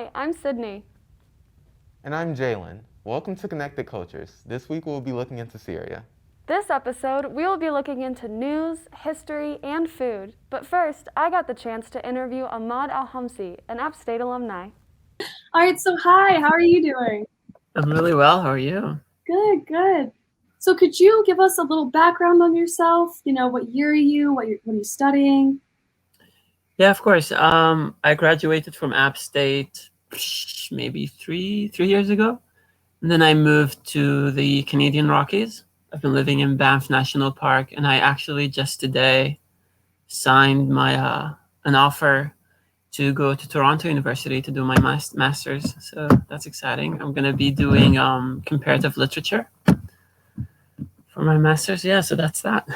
Hi, I'm Sydney. And I'm Jalen. Welcome to Connected Cultures. This week we'll be looking into Syria. This episode, we will be looking into news, history, and food. But first, I got the chance to interview Ahmad Al-Hamsi, an App State alumni. All right, so hi, how are you doing? I'm really well. How are you? Good, good. So could you give us a little background on yourself? What year are you? What are you studying? Yeah, of course. I graduated from App State maybe three years ago, and then I moved to the Canadian Rockies. I've been living in Banff National Park, and I actually just today signed my an offer to go to Toronto University to do my master's. So that's exciting. I'm gonna be doing comparative literature for my master's. Yeah, so that's that.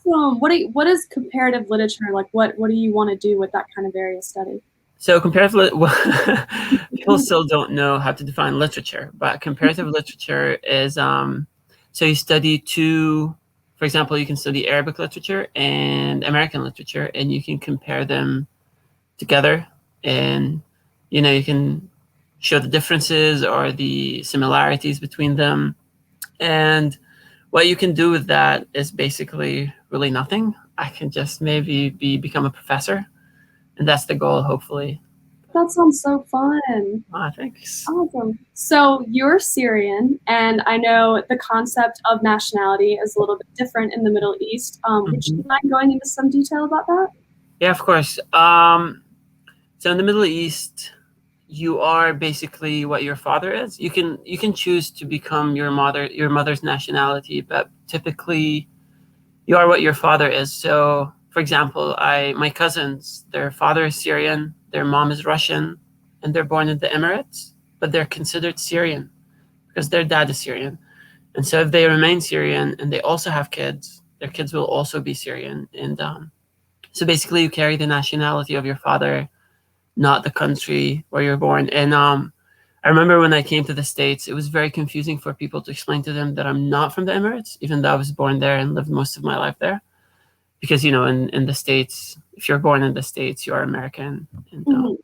What is comparative literature like? What do you want to do with that kind of area of study? So people still don't know how to define literature, but comparative literature is so you study two, for example, you can study Arabic literature and American literature, and you can compare them together, and you can show the differences or the similarities between them. And what you can do with that is basically really nothing. I can just maybe become a professor, and that's the goal, hopefully. That sounds so fun. Thanks. Awesome. So you're Syrian, and I know the concept of nationality is a little bit different in the Middle East. Would you mind going into some detail about that? Yeah, of course. So in the Middle East, you are basically what your father is. You can choose to become your mother's nationality, but typically you are what your father is. So, for example, my cousins, their father is Syrian, their mom is Russian, and they're born in the Emirates, but they're considered Syrian because their dad is Syrian. And so if they remain Syrian and they also have kids, their kids will also be Syrian. And so basically you carry the nationality of your father, not the country where you're born. And I remember when I came to the States, it was very confusing for people to explain to them that I'm not from the Emirates, even though I was born there and lived most of my life there. Because, in the States, if you're born in the States, you are American. And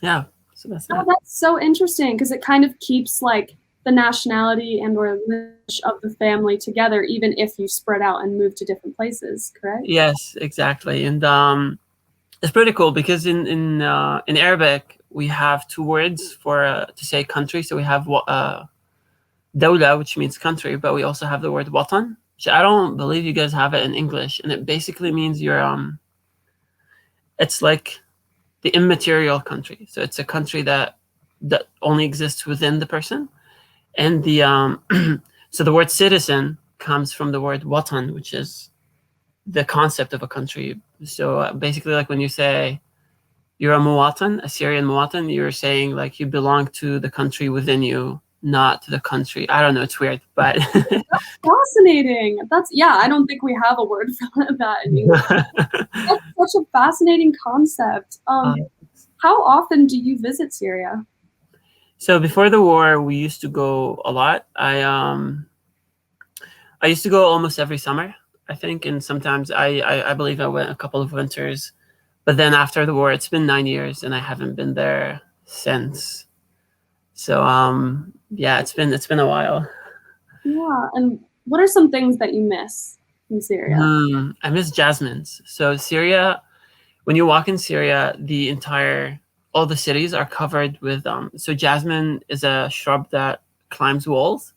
yeah, so that's that. That's so interesting because it kind of keeps like the nationality and or lineage of the family together, even if you spread out and move to different places, correct? Yes, exactly. And it's pretty cool because in Arabic, we have two words for to say country. So we have dawla, which means country, but we also have the word watan, which I don't believe you guys have it in English, and it basically means it's like the immaterial country. So it's a country that only exists within the person, and the so the word citizen comes from the word watan, which is the concept of a country. So basically, like when you say you're a muwatan, a Syrian muwatan, you're saying like you belong to the country within you, not to the country. I don't know, it's weird, but That's fascinating. I don't think we have a word for that in English. That's such a fascinating concept. How often do you visit Syria? So before the war, we used to go a lot. I used to go almost every summer, I think, and sometimes I believe I went a couple of winters. But then after the war, it's been 9 years, and I haven't been there since. So yeah, it's been a while. Yeah, and what are some things that you miss in Syria? I miss jasmines. So Syria, when you walk in Syria, all the cities are covered with so jasmine is a shrub that climbs walls,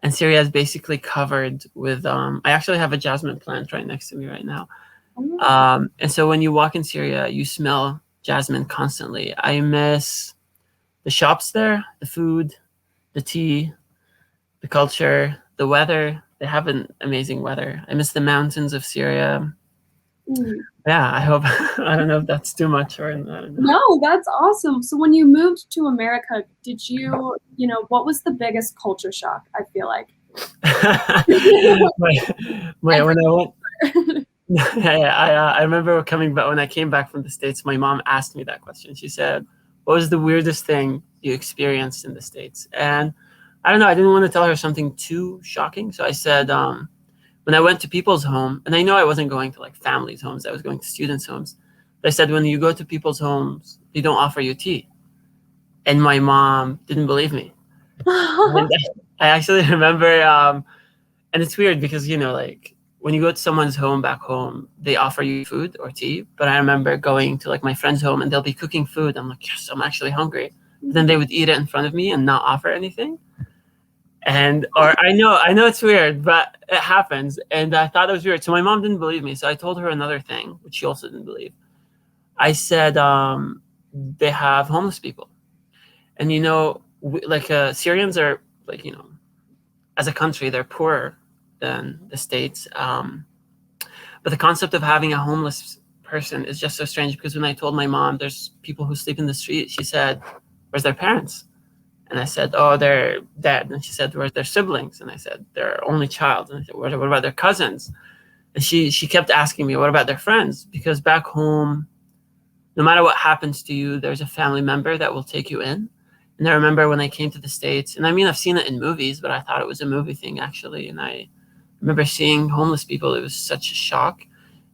and Syria is basically covered with I actually have a jasmine plant right next to me right now. And so when you walk in Syria, you smell jasmine constantly. I miss the shops there, the food, the tea, the culture, the weather. They have an amazing weather. I miss the mountains of Syria. Yeah, I hope I don't know if that's too much or I don't know. No, that's awesome. So when you moved to America, did what was the biggest culture shock, I feel like? When I went, I remember coming back when I came back from the States. My mom asked me that question. She said, "What was the weirdest thing you experienced in the States?" And I don't know. I didn't want to tell her something too shocking, so I said, when I went to people's home, and I know I wasn't going to like families' homes. I was going to students' homes. But I said, when you go to people's homes, they don't offer you tea. and my mom didn't believe me. And I actually remember, and it's weird because, like when you go to someone's home back home, they offer you food or tea. But I remember going to like my friend's home and they'll be cooking food. I'm like, yes, I'm actually hungry. But then they would eat it in front of me and not offer anything. Or I know it's weird, but it happens. And I thought it was weird. So my mom didn't believe me. So I told her another thing, which she also didn't believe. I said, they have homeless people. And, Syrians are like, as a country, they're poorer than the States. But the concept of having a homeless person is just so strange, because when I told my mom there's people who sleep in the street, she said, where's their parents? And I said, oh, they're dead. And she said, where's their siblings? And I said, their only child. And I said, what about their cousins? And she kept asking me, what about their friends? Because back home, no matter what happens to you, there's a family member that will take you in. And I remember when I came to the States, and I mean, I've seen it in movies, but I thought it was a movie thing, actually. And I remember seeing homeless people. It was such a shock.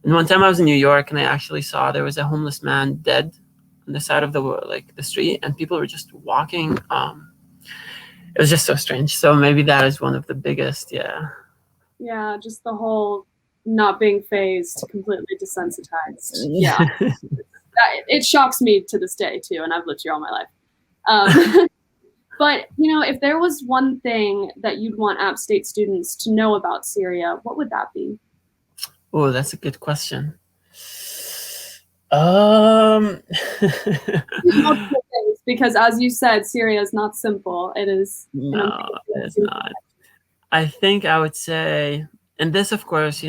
And one time I was in New York, and I actually saw there was a homeless man dead on the side of the street, and people were just walking. It was just so strange. So maybe that is one of the biggest, yeah. Yeah, just the whole not being phased, completely desensitized. Yeah. It shocks me to this day too, and I've lived here all my life. But if there was one thing that you'd want App State students to know about Syria, what would that be? Oh, that's a good question. Because as you said, Syria is not simple. It is. No, it is not. I think I would say, and this, of course,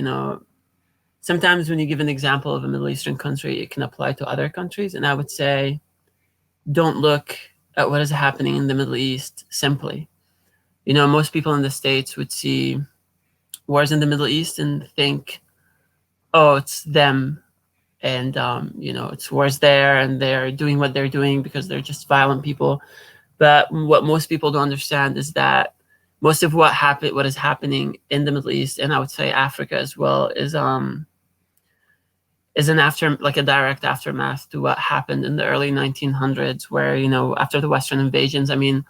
sometimes when you give an example of a Middle Eastern country, it can apply to other countries. And I would say, don't look at what is happening in the Middle East simply. Most people in the States would see wars in the Middle East and think, oh, it's them. And, it's wars there, and they're doing what they're doing because they're just violent people. But what most people don't understand is that most of what is happening in the Middle East, and I would say Africa as well, is a direct aftermath to what happened in the early 1900s, where, after the Western invasions, I mean,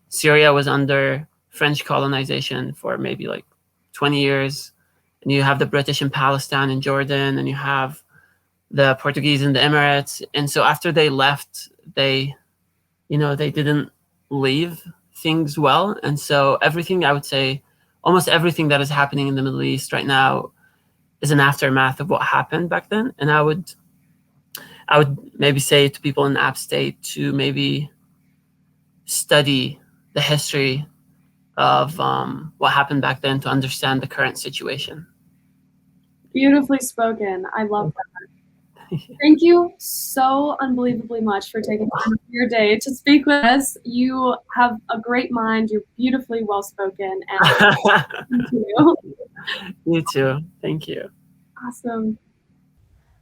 Syria was under French colonization for maybe 20 years. And you have the British in Palestine and Jordan, and you have the Portuguese in the Emirates. And so after they left, they didn't leave things well. And so everything, I would say, almost everything that is happening in the Middle East right now is an aftermath of what happened back then. And I would maybe say to people in App State to maybe study the history of what happened back then to understand the current situation. Beautifully spoken. I love that. Thank you so unbelievably much for taking time of your day to speak with us. You have a great mind. You're beautifully well spoken. And thank you. You too. Thank you. Awesome.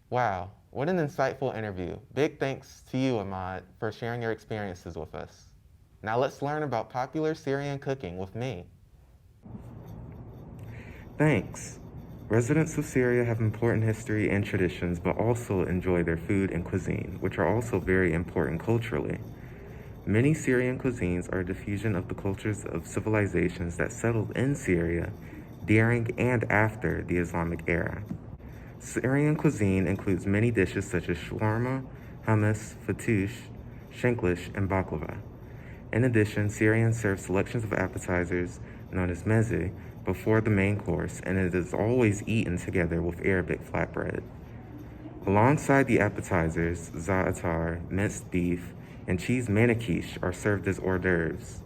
Wow, what an insightful interview. Big thanks to you, Ahmad, for sharing your experiences with us. Now let's learn about popular Syrian cooking with me. Thanks. Residents of Syria have important history and traditions, but also enjoy their food and cuisine, which are also very important culturally. Many Syrian cuisines are a diffusion of the cultures of civilizations that settled in Syria during and after the Islamic era. Syrian cuisine includes many dishes such as shawarma, hummus, fattoush, shanklish, and baklava. In addition, Syrian serves selections of appetizers known as meze before the main course, and it is always eaten together with Arabic flatbread. Alongside the appetizers, za'atar, minced beef, and cheese manakish are served as hors d'oeuvres.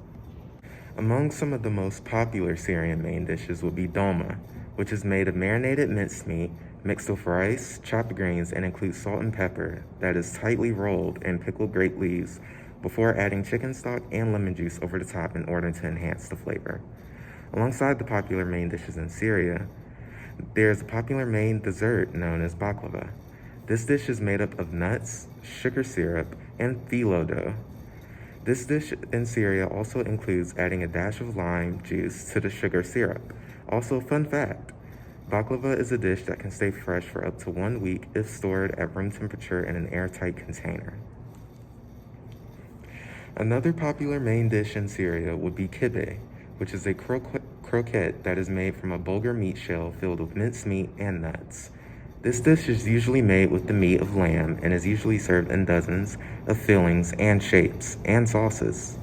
Among some of the most popular Syrian main dishes would be dolma, which is made of marinated mincemeat mixed with rice, chopped greens, and includes salt and pepper that is tightly rolled in pickled grape leaves before adding chicken stock and lemon juice over the top in order to enhance the flavor. Alongside the popular main dishes in Syria, there's a popular main dessert known as baklava. This dish is made up of nuts, sugar syrup, and phyllo dough. This dish in Syria also includes adding a dash of lime juice to the sugar syrup. Also, fun fact, baklava is a dish that can stay fresh for up to 1 week if stored at room temperature in an airtight container. Another popular main dish in Syria would be kibbeh, which is a croquette that is made from a bulgur meat shell filled with minced meat and nuts. This dish is usually made with the meat of lamb and is usually served in dozens of fillings and shapes and sauces.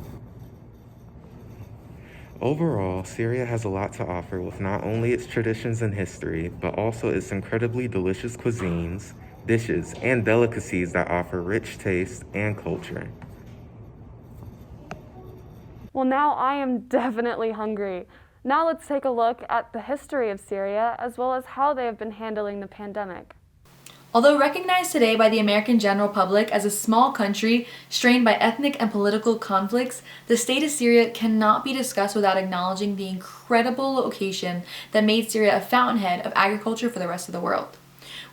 Overall, Syria has a lot to offer with not only its traditions and history, but also its incredibly delicious cuisines, dishes, and delicacies that offer rich taste and culture. Well, now I am definitely hungry. Now let's take a look at the history of Syria as well as how they have been handling the pandemic. Although recognized today by the American general public as a small country strained by ethnic and political conflicts, the state of Syria cannot be discussed without acknowledging the incredible location that made Syria a fountainhead of agriculture for the rest of the world.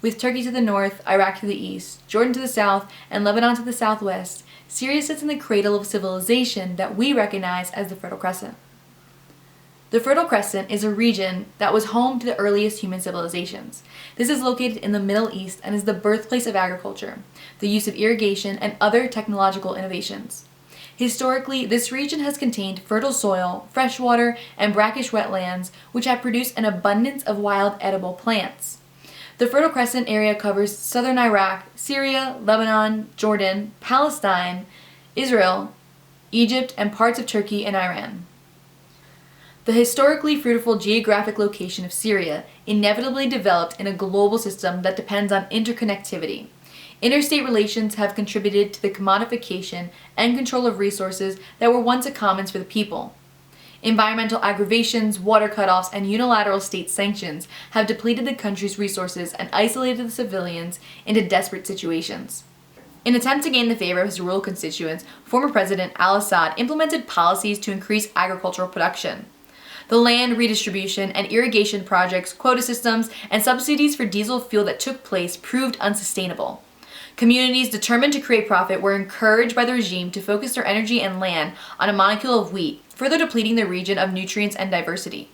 With Turkey to the north, Iraq to the east, Jordan to the south, and Lebanon to the southwest, Syria sits in the cradle of civilization that we recognize as the Fertile Crescent. The Fertile Crescent is a region that was home to the earliest human civilizations. This is located in the Middle East and is the birthplace of agriculture, the use of irrigation, and other technological innovations. Historically, this region has contained fertile soil, fresh water, and brackish wetlands, which have produced an abundance of wild edible plants. The Fertile Crescent area covers southern Iraq, Syria, Lebanon, Jordan, Palestine, Israel, Egypt, and parts of Turkey and Iran. The historically fruitful geographic location of Syria inevitably developed in a global system that depends on interconnectivity. Interstate relations have contributed to the commodification and control of resources that were once a commons for the people. Environmental aggravations, water cutoffs, and unilateral state sanctions have depleted the country's resources and isolated the civilians into desperate situations. In an attempt to gain the favor of his rural constituents, former President al-Assad implemented policies to increase agricultural production. The land redistribution and irrigation projects, quota systems, and subsidies for diesel fuel that took place proved unsustainable. Communities determined to create profit were encouraged by the regime to focus their energy and land on a molecule of wheat, further depleting the region of nutrients and diversity.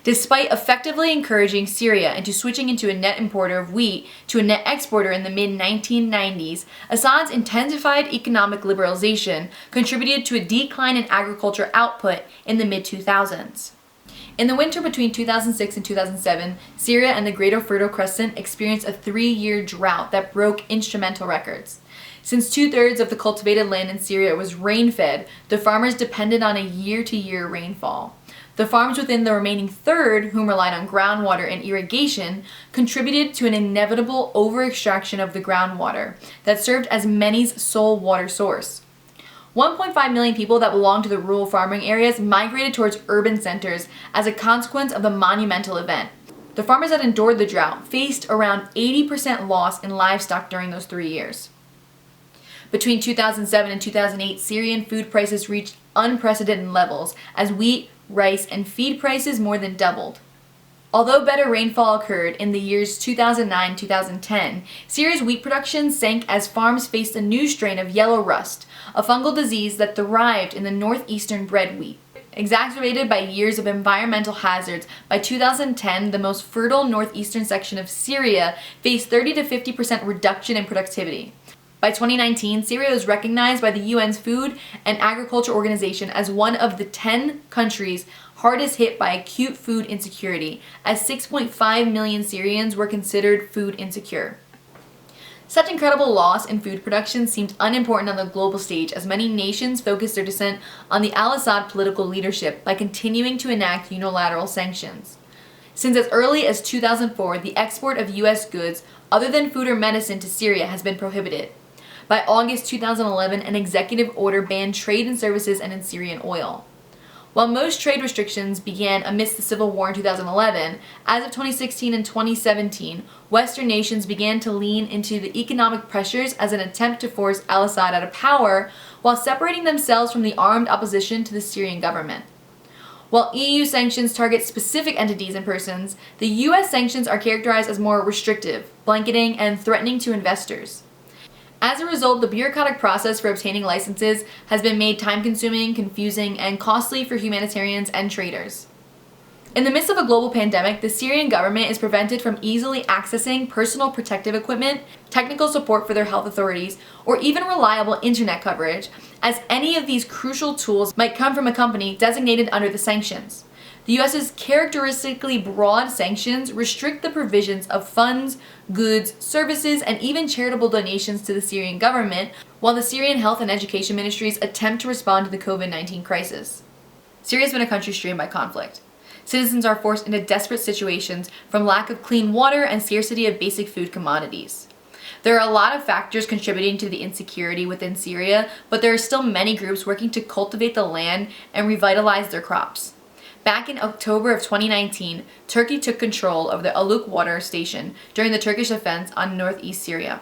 Despite effectively encouraging Syria into switching into a net importer of wheat to a net exporter in the mid-1990s, Assad's intensified economic liberalization contributed to a decline in agriculture output in the mid-2000s. In the winter between 2006 and 2007, Syria and the Greater Fertile Crescent experienced a 3-year drought that broke instrumental records. Since 2/3 of the cultivated land in Syria was rain-fed, the farmers depended on a year-to-year rainfall. The farms within the remaining third, whom relied on groundwater and irrigation, contributed to an inevitable over-extraction of the groundwater that served as many's sole water source. 1.5 million people that belonged to the rural farming areas migrated towards urban centers as a consequence of the monumental event. The farmers that endured the drought faced around 80% loss in livestock during those 3 years. Between 2007 and 2008, Syrian food prices reached unprecedented levels as wheat, rice, and feed prices more than doubled. Although better rainfall occurred in the years 2009-2010, Syria's wheat production sank as farms faced a new strain of yellow rust, a fungal disease that thrived in the northeastern bread wheat. Exacerbated by years of environmental hazards, by 2010, the most fertile northeastern section of Syria faced 30 to 50% reduction in productivity. By 2019, Syria was recognized by the UN's Food and Agriculture Organization as one of the 10 countries hardest hit by acute food insecurity, as 6.5 million Syrians were considered food insecure. Such incredible loss in food production seemed unimportant on the global stage as many nations focused their descent on the al-Assad political leadership by continuing to enact unilateral sanctions. Since as early as 2004, the export of U.S. goods other than food or medicine to Syria has been prohibited. By August 2011, an executive order banned trade in services and in Syrian oil. While most trade restrictions began amidst the civil war in 2011, as of 2016 and 2017, Western nations began to lean into the economic pressures as an attempt to force al-Assad out of power while separating themselves from the armed opposition to the Syrian government. While EU sanctions target specific entities and persons, the US sanctions are characterized as more restrictive, blanketing, and threatening to investors. As a result, the bureaucratic process for obtaining licenses has been made time-consuming, confusing, and costly for humanitarians and traders. In the midst of a global pandemic, the Syrian government is prevented from easily accessing personal protective equipment, technical support for their health authorities, or even reliable internet coverage, as any of these crucial tools might come from a company designated under the sanctions. The U.S.'s characteristically broad sanctions restrict the provisions of funds, goods, services, and even charitable donations to the Syrian government, while the Syrian health and education ministries attempt to respond to the COVID-19 crisis. Syria has been a country strained by conflict. Citizens are forced into desperate situations from lack of clean water and scarcity of basic food commodities. There are a lot of factors contributing to the insecurity within Syria, but there are still many groups working to cultivate the land and revitalize their crops. Back in October of 2019, Turkey took control of the Aluk water station during the Turkish offense on northeast Syria.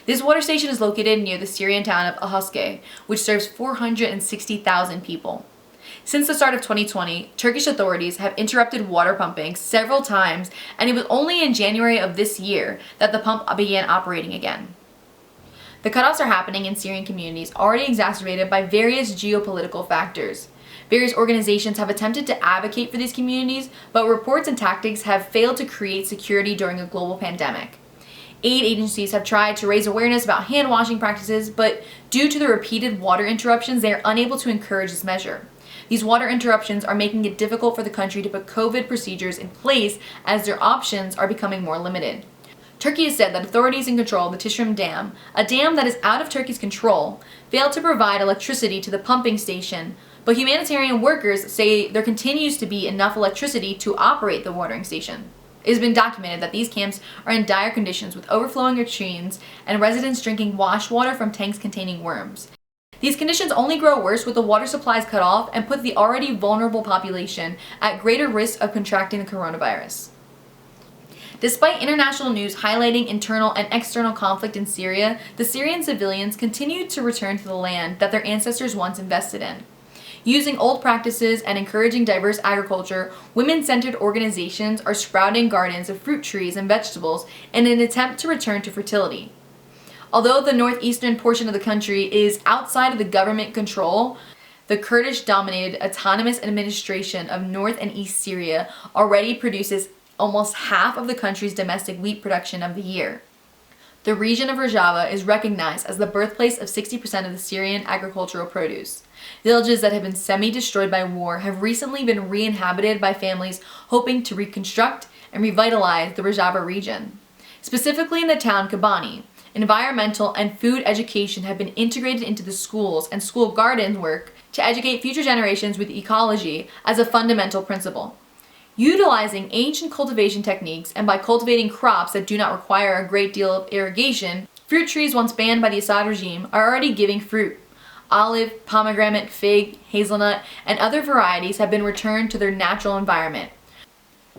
This water station is located near the Syrian town of Ahaske, which serves 460,000 people. Since the start of 2020, Turkish authorities have interrupted water pumping several times, and it was only in January of this year that the pump began operating again. The cutoffs are happening in Syrian communities already exacerbated by various geopolitical factors. Various organizations have attempted to advocate for these communities, but reports and tactics have failed to create security during a global pandemic. Aid agencies have tried to raise awareness about hand washing practices, but due to the repeated water interruptions, they are unable to encourage this measure. These water interruptions are making it difficult for the country to put COVID procedures in place as their options are becoming more limited. Turkey has said that authorities in control of the Tishrim Dam, a dam that is out of Turkey's control, failed to provide electricity to the pumping station, but humanitarian workers say there continues to be enough electricity to operate the watering station. It has been documented that these camps are in dire conditions with overflowing latrines and residents drinking wash water from tanks containing worms. These conditions only grow worse with the water supplies cut off and put the already vulnerable population at greater risk of contracting the coronavirus. Despite international news highlighting internal and external conflict in Syria, the Syrian civilians continue to return to the land that their ancestors once invested in. Using old practices and encouraging diverse agriculture, women-centered organizations are sprouting gardens of fruit trees and vegetables in an attempt to return to fertility. Although the northeastern portion of the country is outside of the government control, the Kurdish-dominated Autonomous Administration of North and East Syria already produces almost half of the country's domestic wheat production of the year. The region of Rojava is recognized as the birthplace of 60% of the Syrian agricultural produce. Villages that have been semi-destroyed by war have recently been re-inhabited by families hoping to reconstruct and revitalize the Rojava region. Specifically in the town Kobani, environmental and food education have been integrated into the schools and school garden work to educate future generations with ecology as a fundamental principle. Utilizing ancient cultivation techniques and by cultivating crops that do not require a great deal of irrigation, fruit trees once banned by the Assad regime are already giving fruit. Olive, pomegranate, fig, hazelnut, and other varieties have been returned to their natural environment.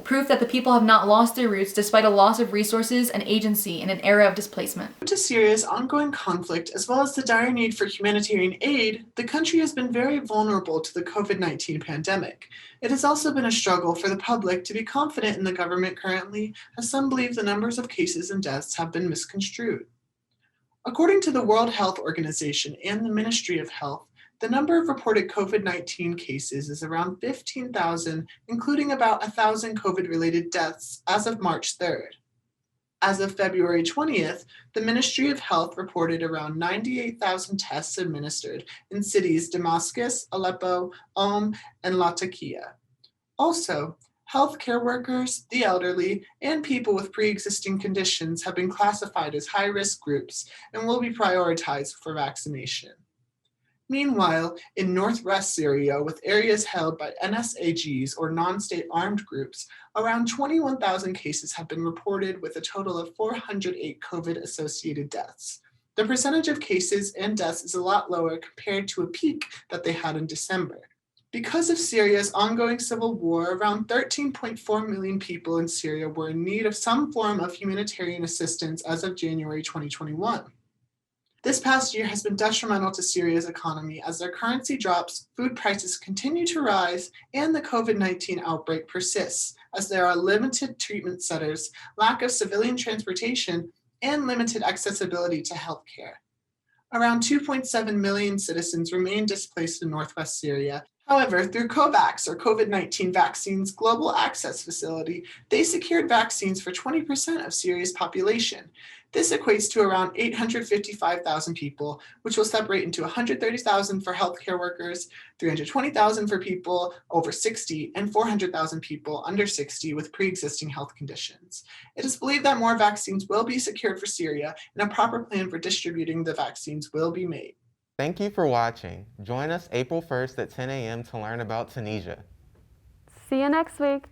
Proof that the people have not lost their roots despite a loss of resources and agency in an era of displacement. Due to Syria's ongoing conflict, as well as the dire need for humanitarian aid, the country has been very vulnerable to the COVID-19 pandemic. It has also been a struggle for the public to be confident in the government currently, as some believe the numbers of cases and deaths have been misconstrued. According to the World Health Organization and the Ministry of Health, the number of reported COVID-19 cases is around 15,000, including about 1,000 COVID-related deaths as of March 3rd. As of February 20th, the Ministry of Health reported around 98,000 tests administered in cities Damascus, Aleppo, and Latakia. Also, healthcare workers, the elderly, and people with pre-existing conditions have been classified as high-risk groups and will be prioritized for vaccination. Meanwhile, in northwest Syria, with areas held by NSAGs or non-state armed groups, around 21,000 cases have been reported with a total of 408 COVID-associated deaths. The percentage of cases and deaths is a lot lower compared to a peak that they had in December. Because of Syria's ongoing civil war, around 13.4 million people in Syria were in need of some form of humanitarian assistance as of January 2021. This past year has been detrimental to Syria's economy as their currency drops, food prices continue to rise, and the COVID-19 outbreak persists as there are limited treatment centers, lack of civilian transportation, and limited accessibility to healthcare. Around 2.7 million citizens remain displaced in northwest Syria. However, through COVAX, or COVID-19 Vaccines Global Access Facility, they secured vaccines for 20% of Syria's population. This equates to around 855,000 people, which will separate into 130,000 for healthcare workers, 320,000 for people over 60, and 400,000 people under 60 with pre-existing health conditions. It is believed that more vaccines will be secured for Syria, and a proper plan for distributing the vaccines will be made. Thank you for watching. Join us April 1st at 10 a.m. to learn about Tunisia. See you next week.